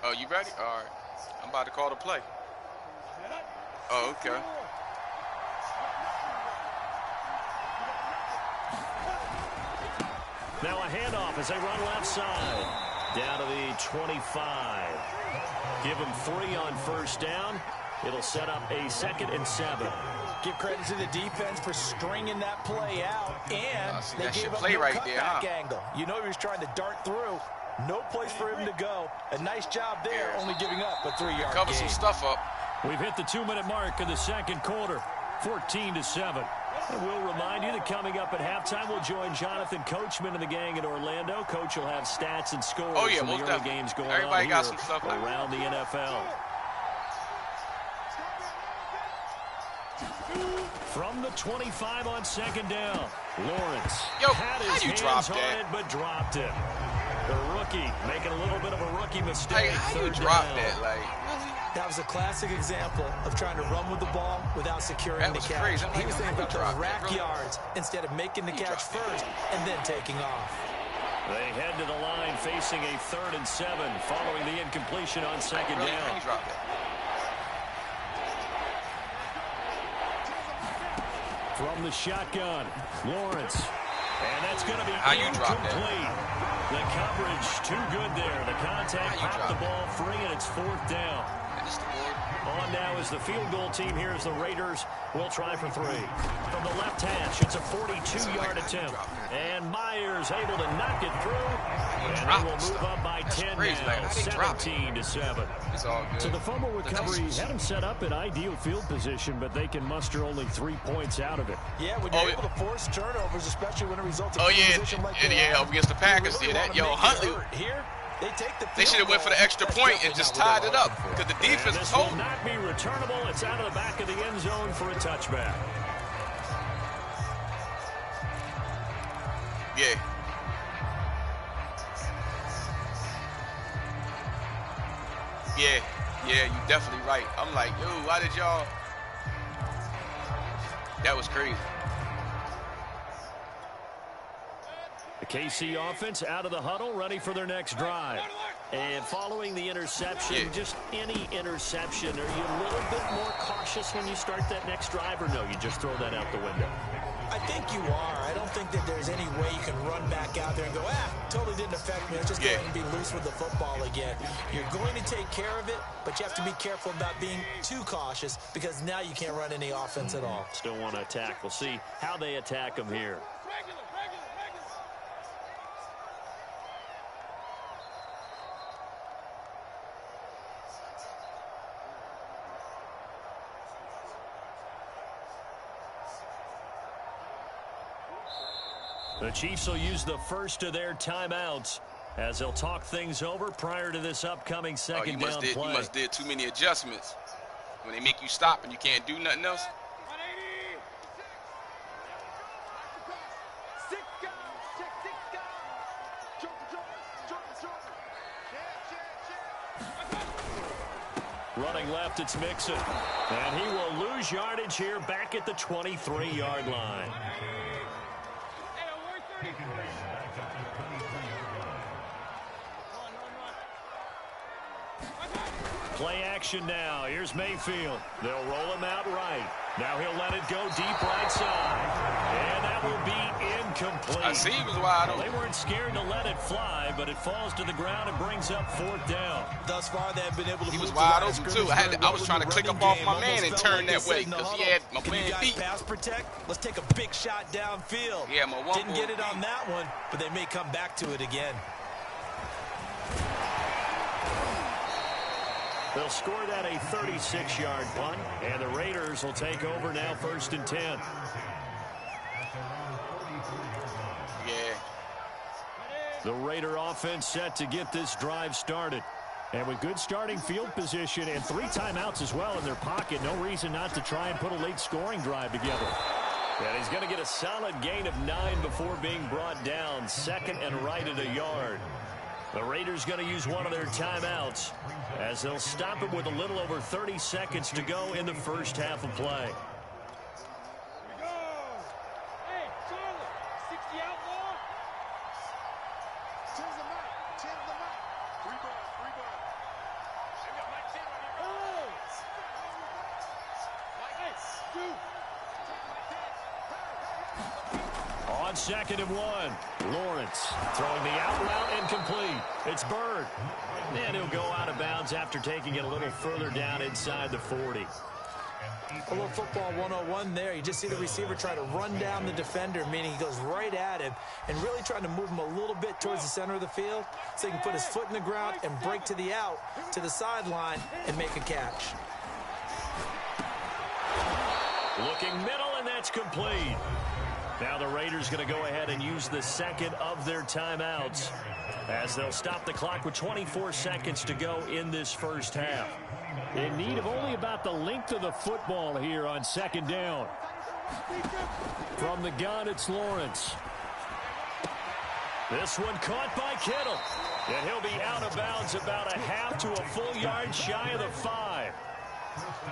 Oh, you ready? All right. I'm about to call the play. Oh, okay. Now a handoff as they run left side. Down to the 25. Give them 3 on first down. It'll set up a 2nd and 7. Give credit to the defense for stringing that play out, and they gave up play no right cutback there, angle. You know he was trying to dart through. No place for him to go. A nice job there, only giving up a 3-yard Cover gain. some stuff up. We've hit the 2-minute mark of the second quarter, 14-7. And we'll remind you that coming up at halftime, we'll join Jonathan Coachman and the gang in Orlando. Coach will have stats and scores from the early games going on here around the NFL. From the 25 on second down, Lawrence had his hands on it but dropped it. The rookie making a little bit of a rookie mistake. How you drop that? Like, that was a classic example of trying to run with the ball without securing the catch. He was thinking about those rack yards instead of making the catch first and then taking off. They head to the line facing a 3rd and 7 following the incompletion on second down. From the shotgun, Lawrence. And that's going to be incomplete. The coverage too good there. The contact popped the ball free, and it's 4th down. On now is the field goal team here as the Raiders will try for 3. From the left hash, it's a 42-yard attempt. And Myers able to knock it through. And they will move up by 10 now, 17-7. So the fumble recovery had them set up in ideal field position, but they can muster only 3 points out of it. Yeah, when you're able to force turnovers, especially when it results in position like that. Up against the Packers. Really Huntley. Here, they should have went for the extra point and just tied it up because the defense was holding. This will not be returnable. It's out of the back of the end zone for a touchback. Yeah. Yeah, you definitely right. I'm like, yo, why did y'all? That was crazy. The KC offense out of the huddle, ready for their next drive. And following the interception, just any interception, are you a little bit more cautious when you start that next drive, or no, you just throw that out the window? I think you are. I don't think that there's any way you can run back out there and go, totally didn't affect me. Let's just go ahead and be loose with the football again. You're going to take care of it, but you have to be careful about being too cautious because now you can't run any offense at all. Still want to attack. We'll see how they attack them here. The Chiefs will use the first of their timeouts as they'll talk things over prior to this upcoming second down play. You must did too many adjustments when they make you stop and you can't do nothing else. Running left, it's Mixon. And he will lose yardage here back at the 23-yard line. Play action now. Here's Mayfield. They'll roll him out right. Now he'll let it go deep right side. And that will be incomplete. I see he was wide open. They weren't scared to let it fly, but it falls to the ground and brings up 4th down. Thus far, they've been able to. He was wide open too. I was trying to click up off my man and turn that way because he had my man beat. Pass protect. Let's take a big shot downfield. Yeah, my one didn't get it on that one, but they may come back to it again. They'll score that a 36-yard punt, and the Raiders will take over now 1st and 10. Yeah. The Raider offense set to get this drive started. And with good starting field position and 3 timeouts as well in their pocket, no reason not to try and put a late scoring drive together. And he's going to get a solid gain of 9 before being brought down, 2nd and right at a yard. The Raiders going to use one of their timeouts as they'll stop it with a little over 30 seconds to go in the first half of play. On 2nd and 1, Lawrence throwing the out route incomplete. It's Bird. And he'll go out of bounds after taking it a little further down inside the 40. A little football 101 there. You just see the receiver try to run down the defender, meaning he goes right at him and really trying to move him a little bit towards the center of the field so he can put his foot in the ground and break to the out, to the sideline, and make a catch. Looking middle, and that's complete. Now the Raiders going to go ahead and use the second of their timeouts as they'll stop the clock with 24 seconds to go in this first half. In need of only about the length of the football here on 2nd down. From the gun, it's Lawrence. This one caught by Kittle. And he'll be out of bounds about a half to a full yard shy of the 5.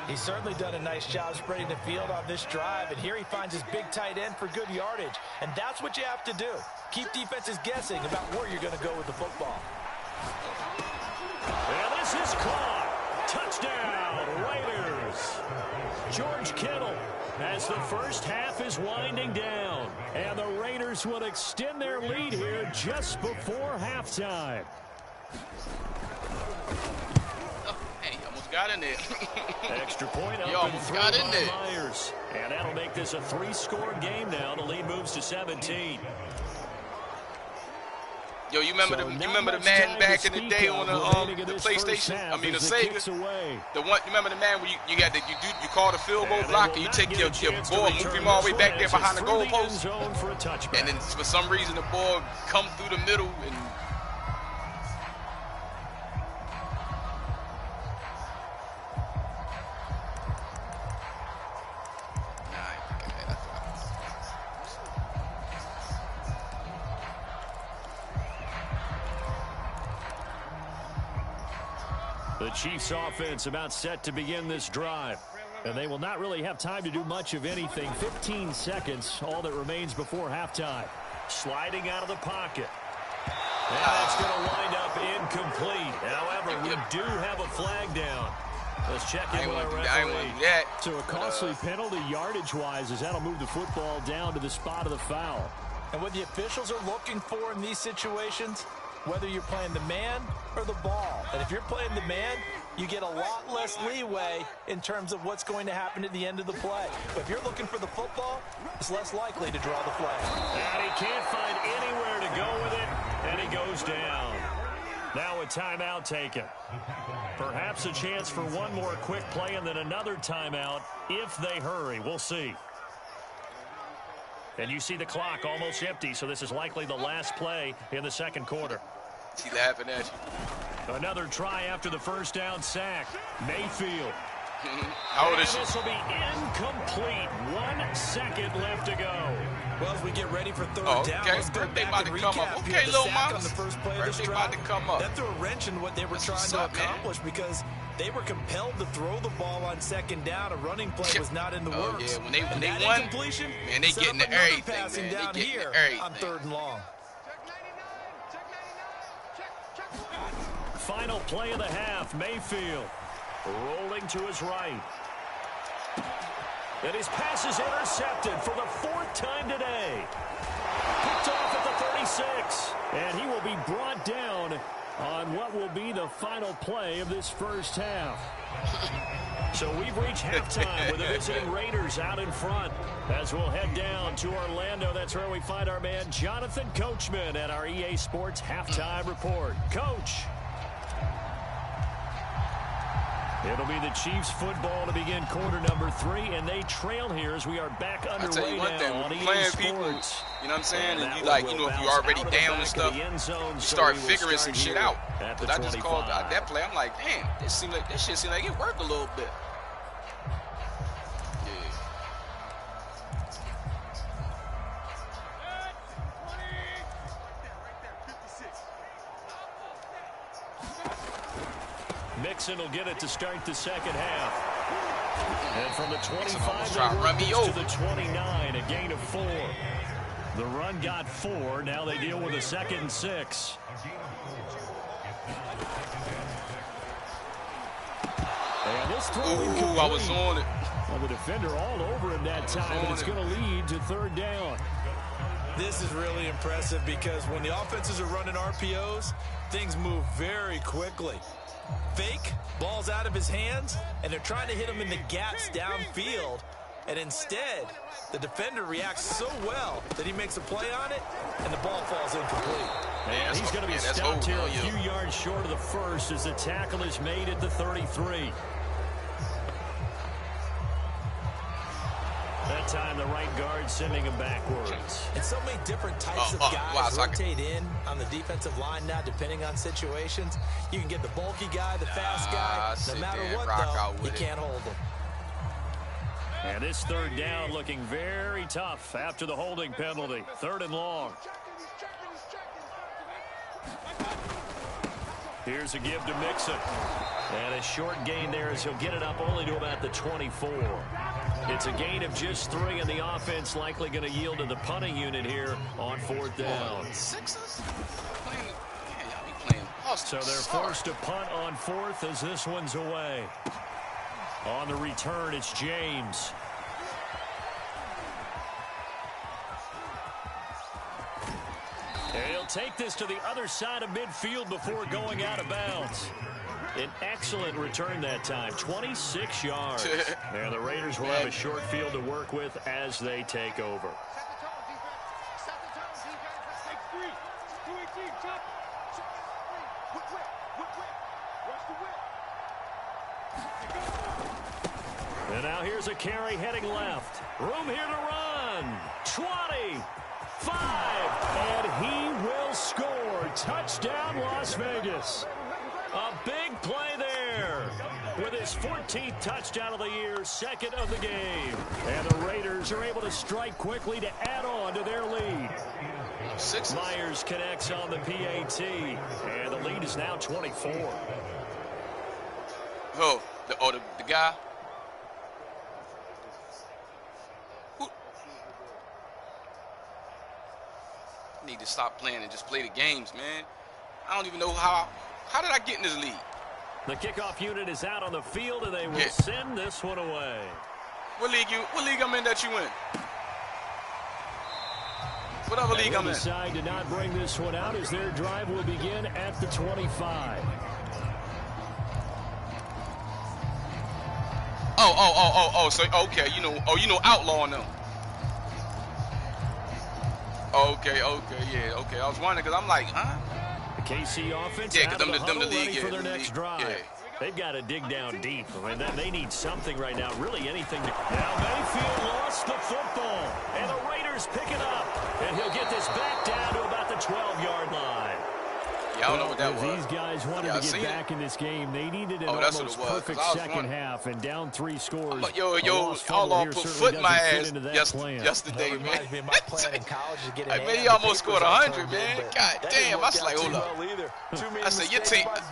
He's certainly done a nice job spreading the field on this drive, and here he finds his big tight end for good yardage. And that's what you have to do. Keep defenses guessing about where you're going to go with the football. And this is caught. Touchdown, Raiders. George Kittle as the first half is winding down. And the Raiders will extend their lead here just before halftime. Got in there. Extra point up and through by Myers. And that'll make this a 3-score game now. The lead moves to 17. Yo, you remember the man back in the day on the PlayStation? I mean the Sega. The one, you remember the man where you call the field goal block and you take your ball and move him all the way back there behind the goalpost. And then for some reason the ball come through the middle and the Chiefs offense about set to begin this drive. And they will not really have time to do much of anything. 15 seconds, all that remains before halftime. Sliding out of the pocket. And that's going to wind up incomplete. However, we do have a flag down. Let's check in with our referee. So a costly penalty yardage-wise as that'll move the football down to the spot of the foul. And what the officials are looking for in these situations, whether you're playing the man or the ball. And if you're playing the man, you get a lot less leeway in terms of what's going to happen at the end of the play. But if you're looking for the football, it's less likely to draw the flag. And he can't find anywhere to go with it, and he goes down. Now a timeout taken. Perhaps a chance for one more quick play and then another timeout if they hurry. We'll see. And you see the clock almost empty, so this is likely the last play in the second quarter. He laughing at you. Another try after the first down sack. Mayfield. How old is she? This will be incomplete. 1 second left to go. Well, as we get ready for third down, okay. let's go Birthday back and recap. Okay, little mama. On the first play of this drive, about to come up. That threw a wrench in what they were trying to accomplish because they were compelled to throw the ball on second down. A running play was not in the works. Yeah, when they won, man, they getting to everything, passing man. down They getting here to everything. on 3rd and long. Final play of the half. Mayfield rolling to his right. And his pass is intercepted for the 4th time today. Picked off at the 36. And he will be brought down on what will be the final play of this first half. So we've reached halftime with the visiting Raiders out in front. As we'll head down to Orlando, that's where we find our man Jonathan Coachman at our EA Sports Halftime Report. Coach. It'll be the Chiefs football to begin quarter number 3, and they trail here as we are back underway now on EA Sports. People, you know what I'm saying? And you like, you know, if you're already down and stuff, you start figuring some shit out. But I just called that play. I'm like, damn, this shit seemed like it worked a little bit. Mixon will get it to start the second half. And from the 25 to the 29, a gain of 4. The run got 4. Now they deal with a 2nd and 6. And this throw Ooh, I was on it. Well, the defender all over him that time, and it's going to lead to third down. This is really impressive because when the offenses are running RPOs, things move very quickly. Fake, ball's out of his hands, and they're trying to hit him in the gaps downfield. And instead, the defender reacts so well that he makes a play on it, and the ball falls incomplete. And he's going to be stopped here a few yards short of the first as the tackle is made at the 33. That time, the right guard sending him backwards. And so many different types of guys rotate in on the defensive line now, depending on situations. You can get the bulky guy, the fast guy. No matter what, though, you can't hold them. And this third down looking very tough after the holding penalty. Third and long. Here's a give to Mixon. And a short gain there as he'll get it up only to about the 24. It's a gain of just 3, and the offense likely going to yield to the punting unit here on fourth down. So they're forced to punt on fourth as this one's away. On the return, it's James. And he'll take this to the other side of midfield before going out of bounds. An excellent return that time, 26 yards. And the Raiders will have a short field to work with as they take over. And now here's a carry heading left. Room here to run. 20, 5, and he will score. Touchdown, Las Vegas. A big play there with his 14th touchdown of the year, second of the game. And the Raiders are able to strike quickly to add on to their lead. Myers connects on the PAT, and the lead is now 24. The guy. Need to stop playing and just play the games, man. I don't even know how did I get in this league? The kickoff unit is out on the field, and they will send this one away. What league I'm in that you in? Whatever league I'm in. Decide to not bring this one out as their drive will begin at the 25. So okay, you know Outlaw now. Okay, I was wondering because I'm like, huh? The KC offense because them the league for their next drive. Yeah. They've got to dig down deep. I mean, they need something right now, really anything. Now Mayfield lost the football, and the Raiders pick it up, and he'll get this back down to about the 12-yard line. Yeah, I don't know what that was. These guys wanted to get back in this game. They needed an almost perfect second half, and down 3 scores. Outlaw put foot in my ass yesterday, man. He almost scored 100, man. God damn, I was like, hold up. I said, your team. I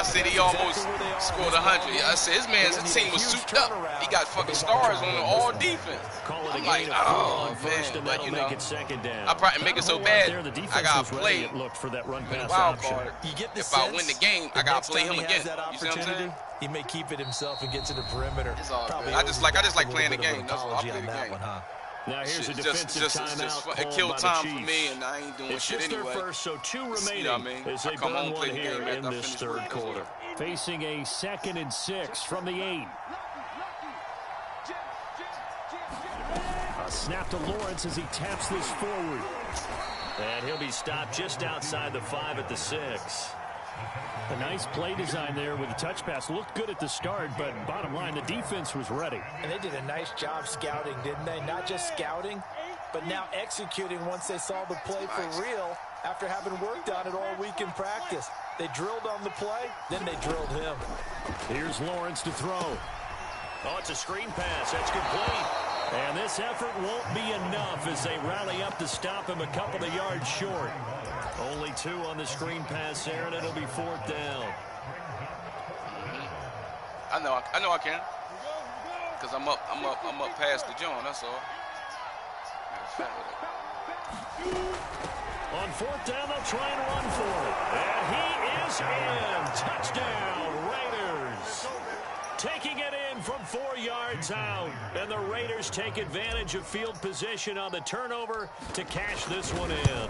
said, he almost scored 100. I said, his team was souped up. He got fucking stars on all defense. I'm like, oh, man. But, I probably make it so bad. I got to play it looked for that run pass wild option. card. If I win the game, I got to play him again. You see what I'm saying? He may keep it himself and get to the perimeter. It's all good. I just like playing the game. That's what I play the game. Now here's a defensive timeout. It killed time for me, and I ain't doing shit anyway. It's their first, so 2 remaining. You know what I mean? As they come home, one play the here game in this third quarter. Facing a 2nd and 6 from the 8. A snap to Lawrence as he taps this forward. And he'll be stopped just outside the 5 at the 6. A nice play design there with a touch pass. Looked good at the start, but bottom line, the defense was ready. And they did a nice job scouting, didn't they? Not just scouting, but now executing once they saw the play for real after having worked on it all week in practice. They drilled on the play, then they drilled him. Here's Lawrence to throw. Oh, it's a screen pass. That's complete. And this effort won't be enough as they rally up to stop him a couple of yards short. Only 2 on the screen pass there, and it'll be 4th down. I know I can. Because I'm up past the John, that's all. On fourth down, they'll try and run for it. And he is in. Touchdown, Raiders. Taking it in from 4 yards out. And the Raiders take advantage of field position on the turnover to cash this one in.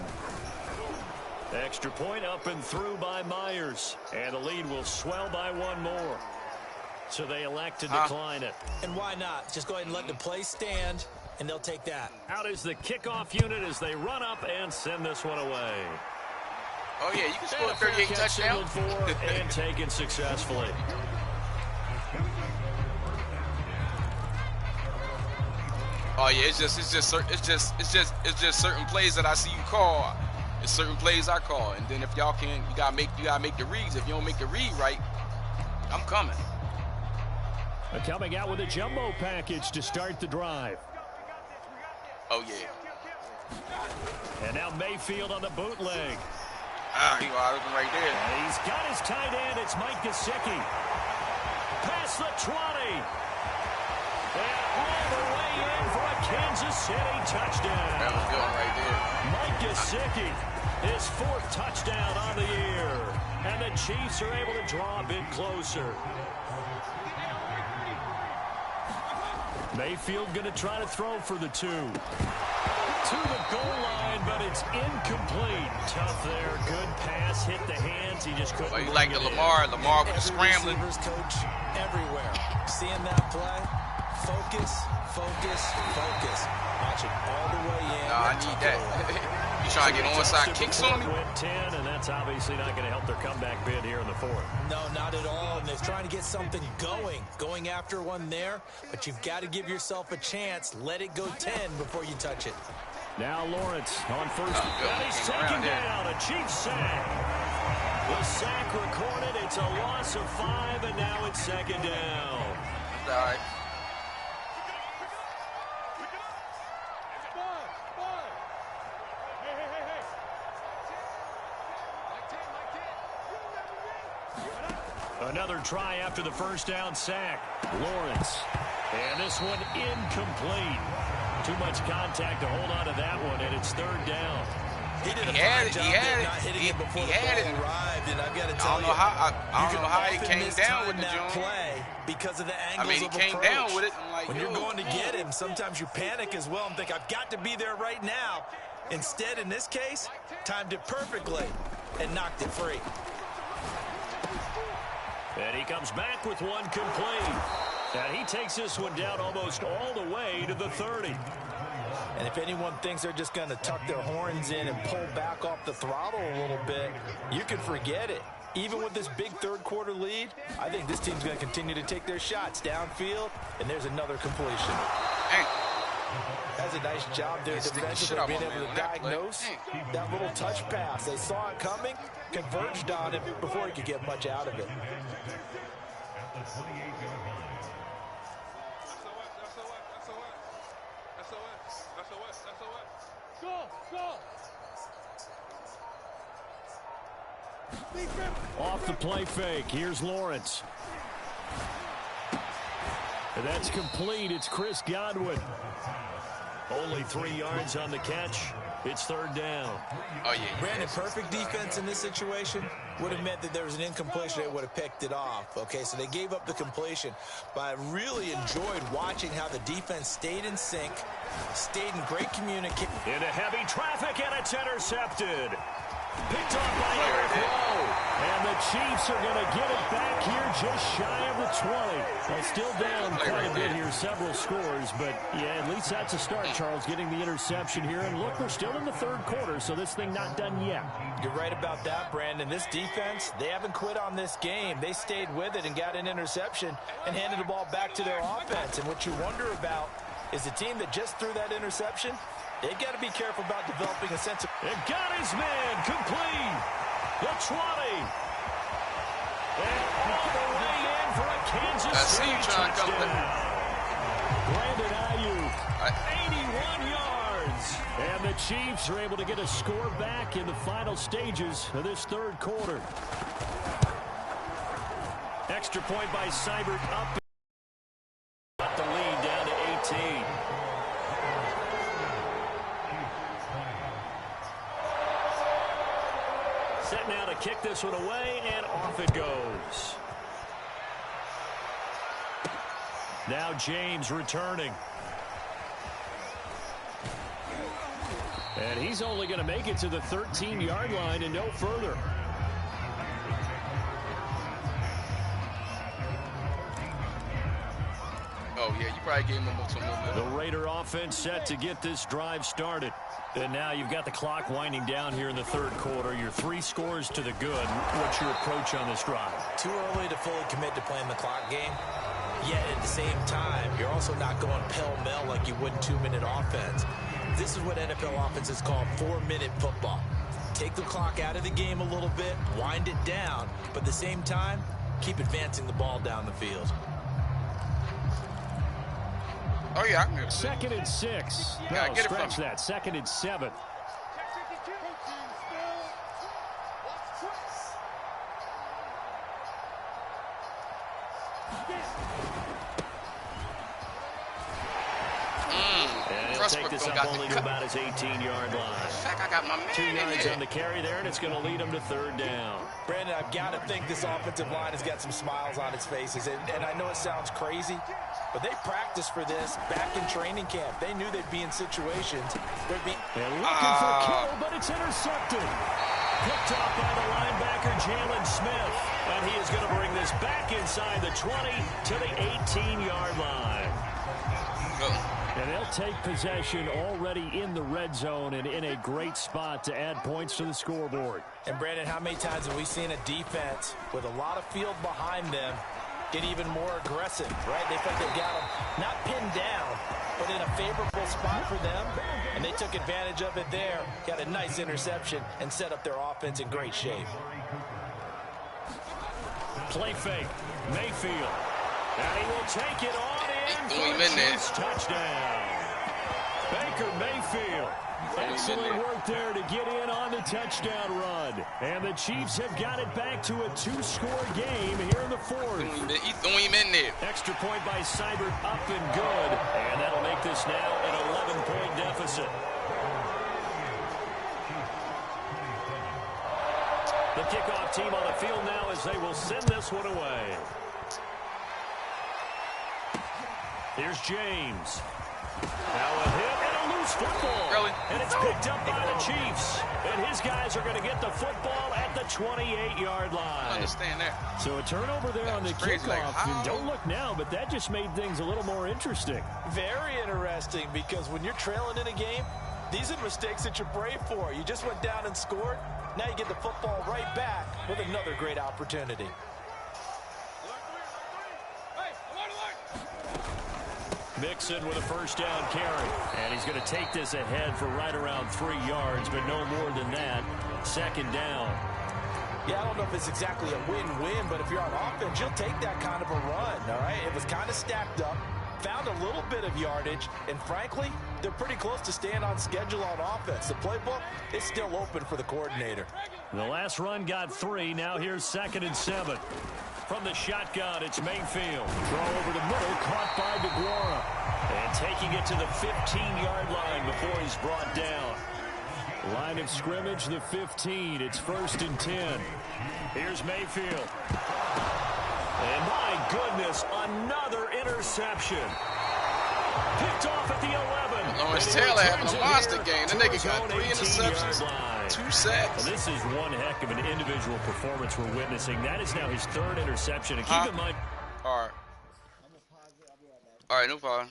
Extra point up and through by Myers. And the lead will swell by one more. So they elect to decline it. And why not? Just go ahead and let the play stand, and they'll take that. Out is the kickoff unit as they run up and send this one away. Oh, yeah, you can score a 38 touchdown. And taken successfully. Oh yeah, it's just certain plays that I see you call. It's certain plays I call, and then if y'all can't, you gotta make the reads. If you don't make the read right, I'm coming. Coming out with a jumbo package to start the drive. Oh yeah. And now Mayfield on the bootleg. He wide open right there. And he's got his tight end. It's Mike Gesicki. Past the 20. And all the way in for a Kansas City touchdown. That was good right there. Mike Gesicki, his 4th touchdown on the year. And the Chiefs are able to draw a bit closer. Mayfield going to try to throw for the 2. To the goal line, but it's incomplete. Tough there. Good pass. Hit the hands. He just couldn't. Well, you like the Lamar with the scrambling. Coach everywhere. Seeing that play. Focus, focus, focus. Watch it all the way in. No, I need that. You trying to get onside kicks on me? Went 10, and that's obviously not going to help their comeback bid here in the 4th. No, not at all. And they're trying to get something going after one there. But you've got to give yourself a chance. Let it go 10 before you touch it. Now Lawrence on first. And he's taken down. A Chiefs sack. The sack recorded. It's a loss of 5, and now it's 2nd down. All right. Another try after the first down sack. Lawrence. And this one incomplete. Too much contact to hold on to that one, and it's 3rd down. He did a fine job not hitting it before the ball arrived, and I've got to tell you, I don't know how he came down with the that play because of the angles he of came approach. down with it. I'm like, when you're going to get him, sometimes you panic as well and think, I've got to be there right now. Instead, in this case, timed it perfectly and knocked it free. And he comes back with one complete. And he takes this one down almost all the way to the 30. And if anyone thinks they're just going to tuck their horns in and pull back off the throttle a little bit, you can forget it. Even with this big 3rd quarter lead, I think this team's going to continue to take their shots downfield, and there's another completion. Hey. That's a nice job there defensively being able to diagnose that little touch pass. They saw it coming, converged on it before he could get much out of it. Off the play fake. Here's Lawrence. And that's complete. It's Chris Godwin. Only 3 yards on the catch. It's 3rd down. Oh, yeah. Brandon, perfect defense in this situation would have meant that there was an incompletion. They would have picked it off. Okay, so they gave up the completion. But I really enjoyed watching how the defense stayed in sync, stayed in great communication. Into heavy traffic, and it's intercepted. Picked off by Eric Rowe. And the Chiefs are going to get it back here just shy of the 20. Well, still down quite a bit here, several scores. But, yeah, at least that's a start, Charles, getting the interception here. And, look, we're still in the 3rd quarter, so this thing not done yet. You're right about that, Brandon. This defense, they haven't quit on this game. They stayed with it and got an interception and handed the ball back to their offense. And what you wonder about is the team that just threw that interception, they've got to be careful about developing a sense of... It got his man complete. The 20. And all the way in for a Kansas City touchdown. Brandon Ayuk, 81 yards. And the Chiefs are able to get a score back in the final stages of this 3rd quarter. Extra point by Seibert up the lead down to 18. Set now to kick this one away, and off it goes. Now James returning. And he's only going to make it to the 13-yard line and no further. Oh, yeah, you probably gave him some momentum. The Raider offense set to get this drive started. And now you've got the clock winding down here in the third quarter. You're 3 scores to the good. What's your approach on this drive? Too early to fully commit to playing the clock game. Yet at the same time, you're also not going pell-mell like you would in 2-minute offense. This is what NFL offenses call 4-minute football. Take the clock out of the game a little bit, wind it down, but at the same time, keep advancing the ball down the field. Oh, yeah, I can get it. 2nd and 6. Yeah, No, get it scratch from that. 2nd and 7. And he'll take this up only to about his 18-yard line. In fact, I got my man 2 yards in on the carry there, and it's going to lead him to 3rd down. Brandon, I've got to think this offensive line has got some smiles on its faces. And I know it sounds crazy, but they practiced for this back in training camp. They knew they'd be in situations where it'd be... They're looking for Kittle, but it's intercepted. Picked off by the linebacker, Jalen Smith. And he is going to bring this back inside the 20 to the 18-yard line. And they'll take possession already in the red zone and in a great spot to add points to the scoreboard. And, Brandon, how many times have we seen a defense with a lot of field behind them get even more aggressive, right? They felt they got them not pinned down, but in a favorable spot for them, and they took advantage of it there, got a nice interception, and set up their offense in great shape. Play fake, Mayfield. And he will take it on in for him in there. Touchdown. Baker Mayfield. Excellent work there to get in on the touchdown run. And the Chiefs have got it back to a 2-score game here in the 4th. He threw him in there. Extra point by Seibert, up and good. And that'll make this now an 11-point deficit. The kickoff team on the field now as they will send this one away. Here's James. Now a hit and a loose football. Really? And it's picked up by the Chiefs. And his guys are going to get the football at the 28-yard line. I understand that. So a turnover there on the crazy. kickoff. Like, and don't look now, but that just made things a little more interesting. Very interesting, because when you're trailing in a game, these are mistakes that you pray for. You just went down and scored. Now you get the football right back with another great opportunity. Mixon with a first down carry. And he's going to take this ahead for right around 3 yards, but no more than that. 2nd down. Yeah, I don't know if it's exactly a win-win, but if you're on offense, you'll take that kind of a run, all right? It was kind of stacked up, found a little bit of yardage, and frankly, they're pretty close to staying on schedule on offense. The playbook is still open for the coordinator. The last run got 3. Now here's 2nd and 7. From the shotgun, it's Mayfield. Throw over the middle, caught by DeGuara. And taking it to the 15-yard line before he's brought down. Line of scrimmage, the 15. It's 1st and 10. Here's Mayfield. And my goodness, another interception. Picked off at the 11. Lawrence Taylor having a monster game. The nigga got 3 interceptions, 2 sacks. Well, this is one heck of an individual performance we're witnessing. That is now his 3rd interception. And keep in mind. All right. All right, no problem.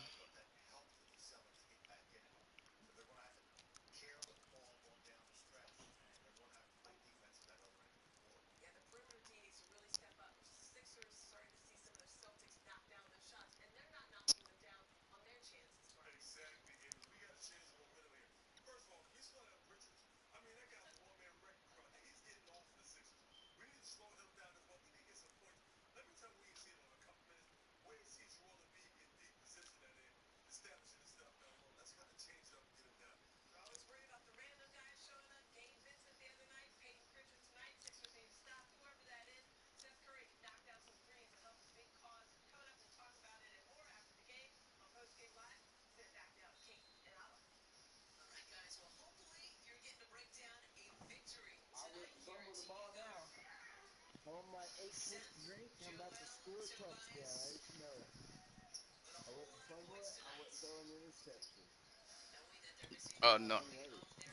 On my 8th drink, I'm about to score a touchdown. I just know it. I wouldn't fumble it. I wouldn't throw an interception. No.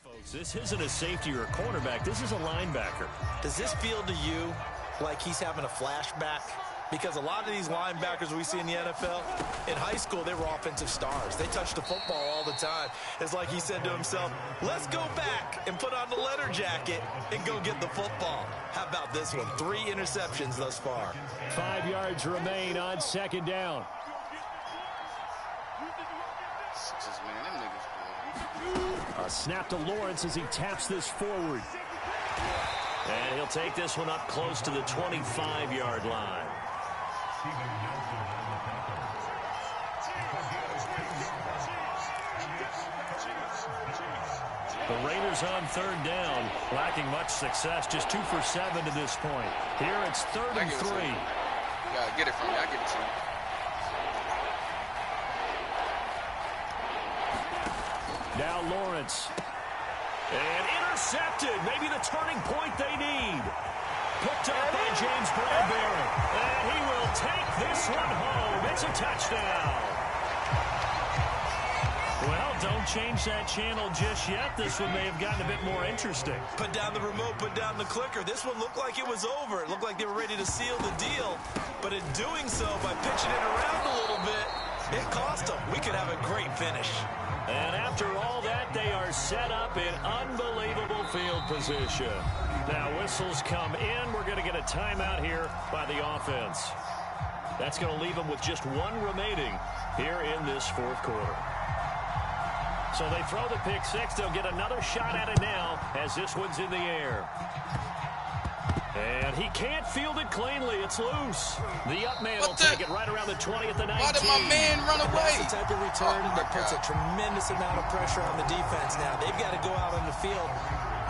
Folks, this isn't a safety or a cornerback. This is a linebacker. Does this feel to you like he's having a flashback? Because a lot of these linebackers we see in the NFL, in high school, they were offensive stars. They touched the football all the time. It's like he said to himself, let's go back and put on the leather jacket and go get the football. How about this one? 3 interceptions thus far. 5 yards remain on 2nd down. A snap to Lawrence as he taps this forward. And he'll take this one up close to the 25-yard line. The Raiders on 3rd down, lacking much success, just 2 for 7 to this point. Here it's 3rd and 3. Yeah, get it from you. I give it to you. Now Lawrence. And intercepted. Maybe the turning point they need. Picked up by James Bradbury. And he will take this one home. It's a touchdown. Well, don't change that channel just yet. This one may have gotten a bit more interesting. Put down the remote, put down the clicker. This one looked like it was over. It looked like they were ready to seal the deal. But in doing so, by pitching it around a little bit, it cost them. We could have a great finish. And after all that, they are set up in unbelievable field position. Now, whistles come in. We're going to get a timeout here by the offense. That's going to leave them with just 1 remaining here in this 4th quarter. So they throw the pick 6. They'll get another shot at it now as this one's in the air. And he can't field it cleanly. It's loose. The up man will take it right around the 20 at the 19. Why did my man run away? That's the type of return that puts a tremendous amount of pressure on the defense now. They've got to go out on the field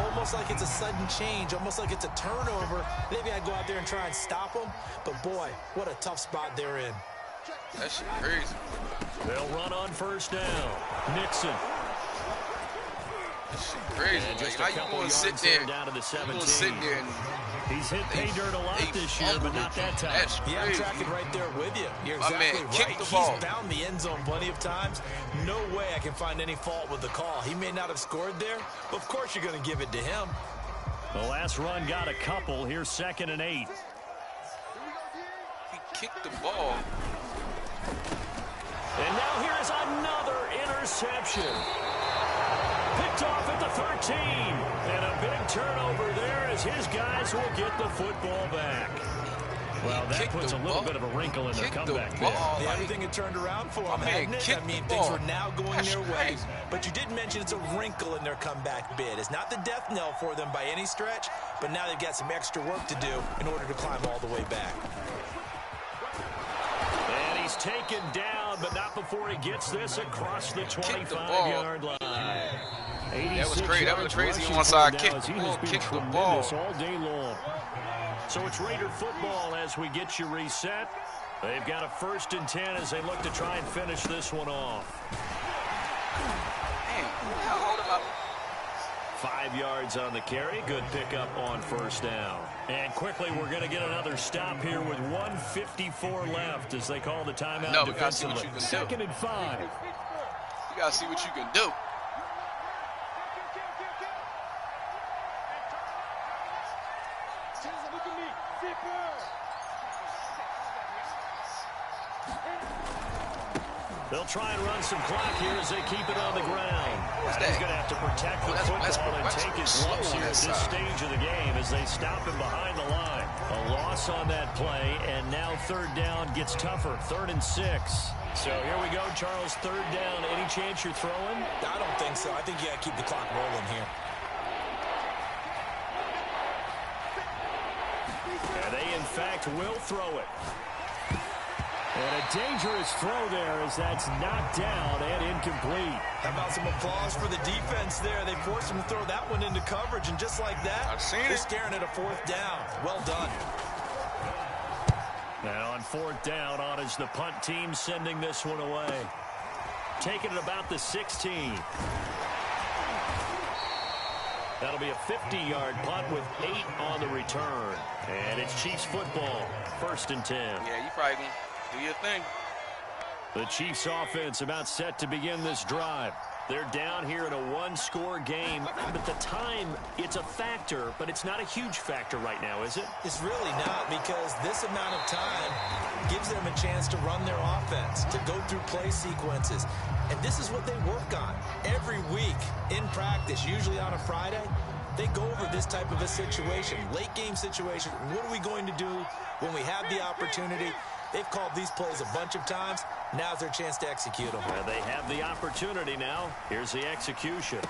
almost like it's a sudden change, almost like it's a turnover. They've got to go out there and try and stop them. But, boy, what a tough spot they're in. That shit crazy. They'll run on 1st down. Nixon. That shit crazy. And just like, how you going to sit there? Down to the 17. You going to sit there and... He's hit pay dirt a lot this year, but not that time. Yeah, I'm tracking right there with you. You're exactly right. He's found the end zone plenty of times. No way I can find any fault with the call. He may not have scored there, but of course you're going to give it to him. The last run got a couple. Here's 2nd and 8. He kicked the ball. And now here's another interception. Picked off at the 13. And a big turnover there as his guys will get the football back. Well, that puts a little bit of a wrinkle in their comeback bid. Yeah, everything had turned around for them, hadn't it? I mean, things were now going their way. But you did mention it's a wrinkle in their comeback bid. It's not the death knell for them by any stretch, but now they've got some extra work to do in order to climb all the way back. And he's taken down, but not before he gets this across the 25-yard line. That was great. That was crazy onside kick. Kick the ball all day long. So it's Raider football as we get you reset. They've got a 1st and 10 as they look to try and finish this one off. Man, hold him up. 5 yards on the carry. Good pickup on 1st down. And quickly, we're going to get another stop here with 1:54 left as they call the timeout defensively. 2nd and 5. You got to see what you can do. They'll try and run some clock here as they keep it on the ground. He's going to have to protect the football and take his lumps here at this stage of the game as they stop him behind the line. A loss on that play, and now 3rd down gets tougher. 3rd and 6. So here we go, Charles. 3rd down. Any chance you're throwing? I don't think so. I think you got to keep the clock rolling here. And they, in fact, will throw it. And a dangerous throw there as that's knocked down and incomplete. How about some applause for the defense there? They forced him to throw that one into coverage, and just like that, they're staring at a 4th down. Well done. Now on 4th down, on is the punt team sending this one away. Taking it about the 16. That'll be a 50-yard punt with 8 on the return. And it's Chiefs football, 1st and 10. Yeah, you probably going to do your thing. The Chiefs offense about set to begin this drive. They're down here in a one-score game, but the time, it's a factor, but it's not a huge factor right now, is it? It's really not, because this amount of time gives them a chance to run their offense, to go through play sequences. And this is what they work on every week in practice, usually on a Friday. They go over this type of a situation, late game situation. What are we going to do when we have the opportunity? They've called these plays a bunch of times. Now's their chance to execute them. Well, they have the opportunity now. Here's the execution.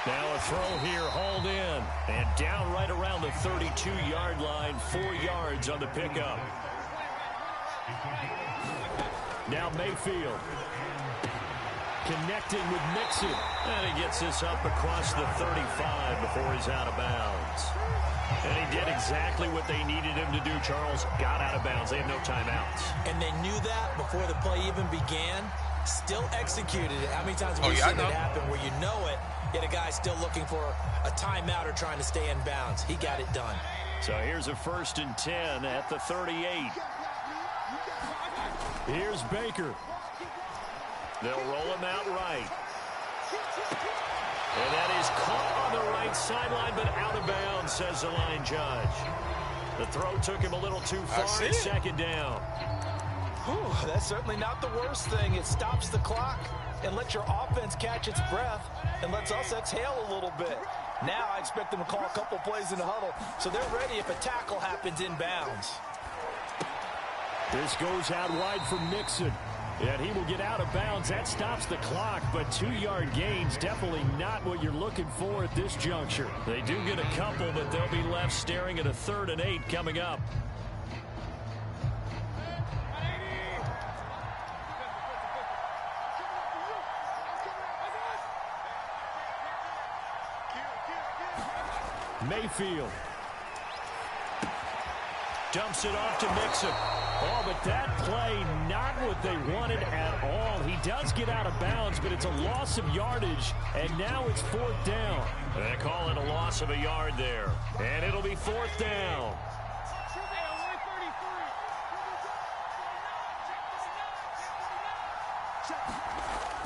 Now a throw here, hauled in, and down right around the 32-yard line, 4 yards on the pickup. Now Mayfield connecting with Mixon, and he gets this up across the 35 before he's out of bounds. And he did exactly what they needed him to do, Charles. Got out of bounds. They had no timeouts. And they knew that before the play even began. Still executed it. How many times have we seen it happen where you know it, yet a guy's still looking for a timeout or trying to stay in bounds? He got it done. So here's a 1st and 10 at the 38. Here's Baker. They'll roll him out right. And that is caught on the right sideline, but out of bounds, says the line judge. The throw took him a little too far. 2nd down. Whew, that's certainly not the worst thing. It stops the clock and lets your offense catch its breath and lets us exhale a little bit. Now I expect them to call a couple plays in the huddle, so they're ready if a tackle happens in bounds. This goes out wide for Mixon. And he will get out of bounds. That stops the clock, but 2-yard gains, definitely not what you're looking for at this juncture. They do get a couple, but they'll be left staring at a 3rd and 8 coming up. Mayfield dumps it off to Mixon. Oh, but that play, not what they wanted at all. He does get out of bounds, but it's a loss of yardage, and now it's 4th down. They call it a loss of a yard there, and it'll be 4th down.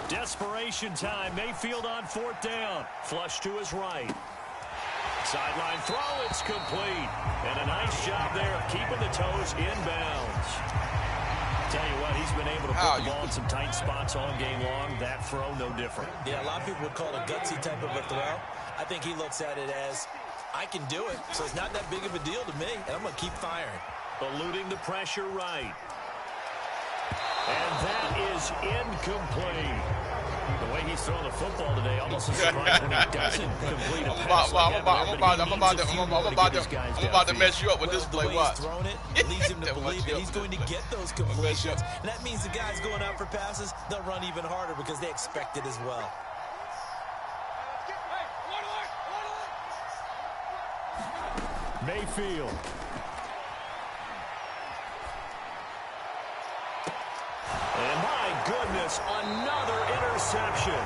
Desperation time. Mayfield on 4th down. Flush to his right. Sideline throw, it's complete. And a nice job there of keeping the toes inbounds. Tell you what, he's been able to put the ball in some tight spots all game long. That throw, no different. Yeah, a lot of people would call it a gutsy type of a throw. I think he looks at it as, I can do it, so it's not that big of a deal to me, and I'm going to keep firing. Eluding the pressure right. And that is incomplete. The way he's throwing the football today, almost a surprise when he doesn't complete a pass. I'm about to mess you up with this play. Watch. Throwing it leads him to believe that he's going to get those completions. And that means the guys going out for passes, they'll run even harder because they expect it as well. Mayfield. And my goodness, another interception.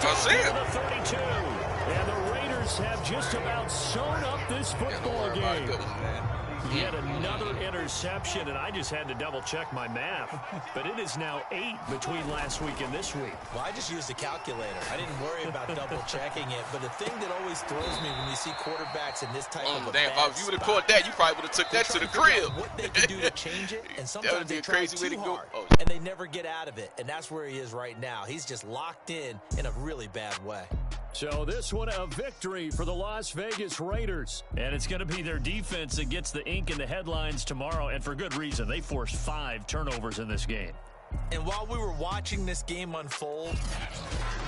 That's it. The 32. And the Raiders have just about sewn up this football game. Yet another interception, and I just had to double-check my math. But it is now 8 between last week and this week. Well, I just used a calculator. I didn't worry about double-checking it. But the thing that always throws me when you see quarterbacks in this type of a damn, if you would have caught that, you probably would have took that to the crib. What they can do to change it, and sometimes they try too hard, and they never get out of it. And that's where he is right now. He's just locked in a really bad way. So this one a victory for the Las Vegas Raiders. And it's going to be their defense that gets the ink in the headlines tomorrow, and for good reason. They forced 5 turnovers in this game. And while we were watching this game unfold,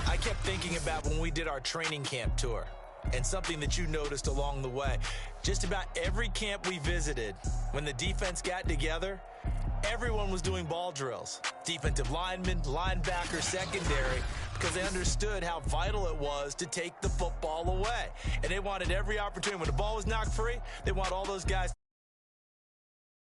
I kept thinking about when we did our training camp tour. And something that you noticed along the way. Just about every camp we visited, when the defense got together, everyone was doing ball drills. Defensive linemen, linebacker, secondary, because they understood how vital it was to take the football away. And they wanted every opportunity. When the ball was knocked free, they want all those guys